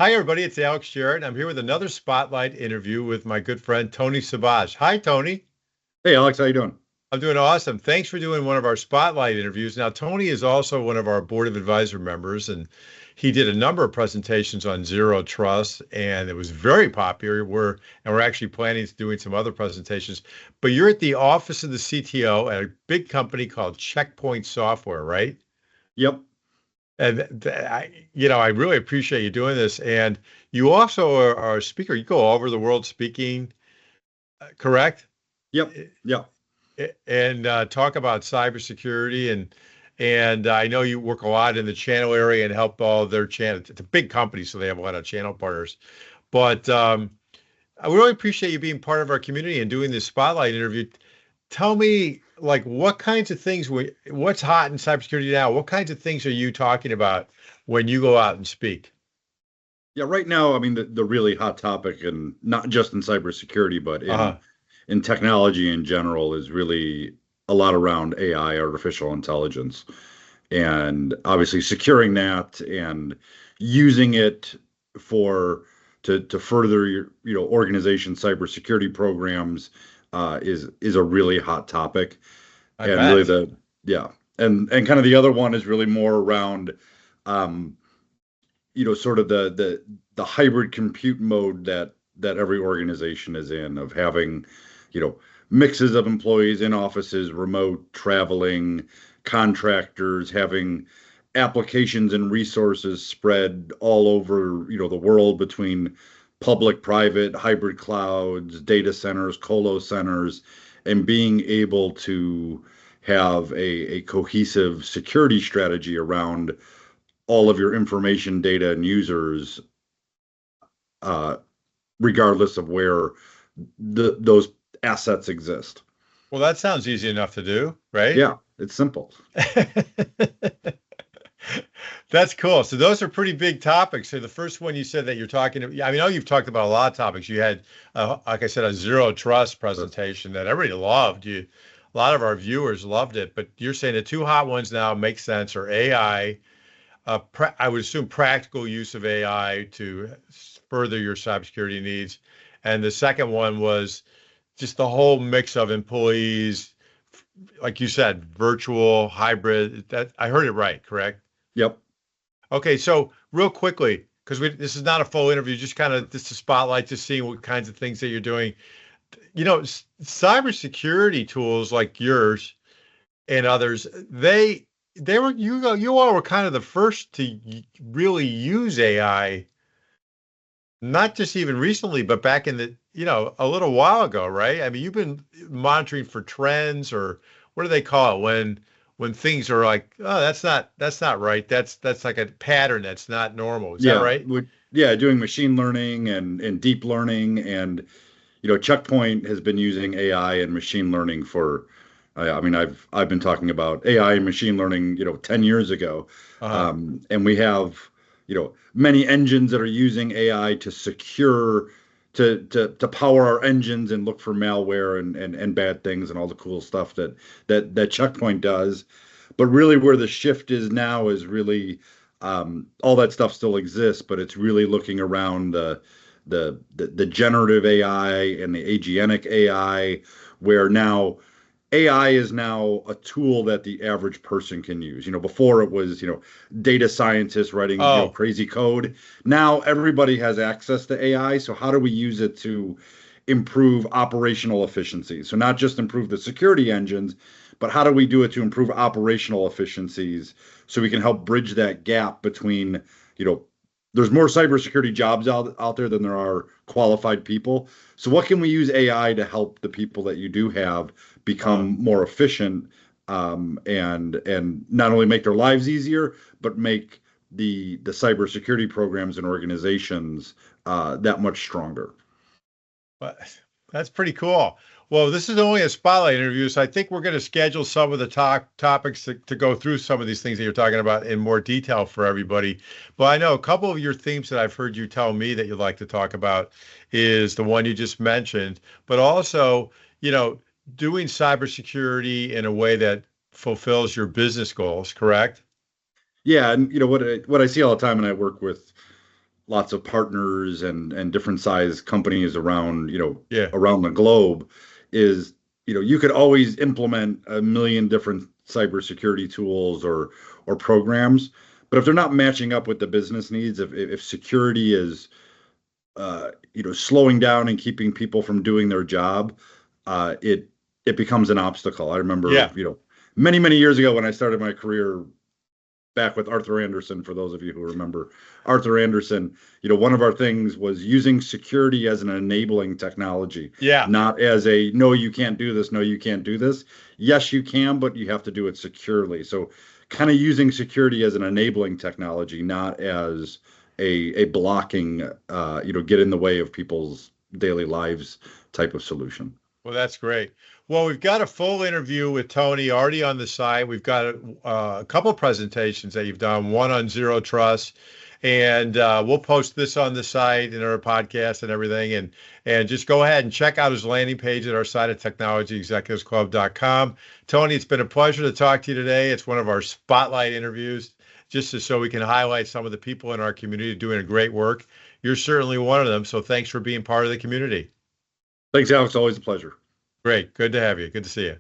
Hi, everybody. It's Alex Jarett. I'm here with another spotlight interview with my good friend Tony Sabaj. Hi, Tony. Hey Alex, how you doing? I'm doing awesome. Thanks for doing one of our spotlight interviews. Now, Tony is also one of our board of advisor members, and he did a number of presentations on zero trust, and it was very popular. We're actually planning to doing some other presentations. But you're at the office of the CTO at a big company called Checkpoint Software, right? Yep, I really appreciate you doing this. And you also are a speaker. You go all over the world speaking, correct? yep, yep. And talk about cybersecurity and I know you work a lot in the channel area and help all their channel. It's a big company, so they have a lot of channel partners. But I really appreciate you being part of our community and doing this spotlight interview. Tell me, like, what kinds of things, what's hot in cybersecurity now? What kinds of things are you talking about when you go out and speak? Yeah, right now, I mean, the really hot topic, and not just in cybersecurity, but in Uh-huh. in technology in general, is really a lot around AI, artificial intelligence, and obviously securing that and using it for to further your organization cybersecurity programs is a really hot topic. I And really bet. the yeah, and kind of the other one is really more around um sort of the hybrid compute mode that every organization is in, of having you know mixes of employees in offices, remote, traveling, contractors, having applications and resources spread all over the world between public, private, hybrid clouds, data centers, colo centers, and being able to have a cohesive security strategy around all of your information, data, and users, uh, regardless of where those assets exist. Well, that sounds easy enough to do, right? Yeah, it's simple. That's cool. So those are pretty big topics. So the first one you said that you're talking to, I mean, I know you've talked about a lot of topics. You had, like I said, a zero trust presentation that everybody loved. A lot of our viewers loved it, but you're saying the two hot ones now make sense are AI. I would assume practical use of AI to further your cybersecurity needs. And the second one was just the whole mix of employees, like you said, virtual, hybrid. That I heard it right, correct? Yep. Okay, so real quickly, because this is not a full interview, just kind of just a spotlight, just seeing what kinds of things that you're doing. Cybersecurity tools like yours and others, they were you all were kind of the first to really use AI, not just even recently, but back in a little while ago, right? I mean, you've been monitoring for trends or what do they call it when things are like, oh, that's not right. That's like a pattern that's not normal. Is that Yeah. right? Yeah, doing machine learning and deep learning, and Checkpoint has been using AI and machine learning for. I mean, I've been talking about AI and machine learning, 10 years ago, Uh-huh. and we have many engines that are using AI to secure to power our engines and look for malware and bad things and all the cool stuff that Checkpoint does. But really, where the shift is now is really all that stuff still exists, but it's really looking around the generative AI and the agentic AI, where now AI is now a tool that the average person can use. Before it was, data scientists writing, Oh, crazy code. Now everybody has access to AI. So how do we use it to improve operational efficiency? So not just improve the security engines, but how do we do it to improve operational efficiencies so we can help bridge that gap between, you know, there's more cybersecurity jobs out there than there are qualified people. So what can we use AI to help the people that you do have uh, become more efficient, and not only make their lives easier, but make the cybersecurity programs and organizations that much stronger. but that's pretty cool. Well, this is only a spotlight interview, so I think we're going to schedule some of the topics to go through some of these things that you're talking about in more detail for everybody. But I know a couple of your themes that I've heard you tell me that you'd like to talk about is the one you just mentioned, but also, you know, doing cybersecurity in a way that fulfills your business goals, correct? Yeah, and what I see all the time, and I work with lots of partners and different size companies around, Yeah. around the globe, is, you could always implement a million different cybersecurity tools or programs, but if they're not matching up with the business needs, if security is slowing down and keeping people from doing their job, it becomes an obstacle. I remember, Yeah. many, many years ago when I started my career back with Arthur Anderson, for those of you who remember Arthur Anderson, one of our things was using security as an enabling technology, Yeah. not as a, no, you can't do this, no, you can't do this. Yes, you can, but you have to do it securely. So kind of using security as an enabling technology, not as a blocking, get in the way of people's daily lives type of solution. Well, that's great. Well, we've got a full interview with Tony already on the site. We've got a couple presentations that you've done, one on zero trust, and we'll post this on the site and our podcast and everything. And just go ahead and check out his landing page at our site at technologyexecutivesclub.com. Tony, it's been a pleasure to talk to you today. It's one of our spotlight interviews, so we can highlight some of the people in our community doing a great work. You're certainly one of them. So thanks for being part of the community. Thanks, Alex. Always a pleasure. Great. Good to have you. Good to see you.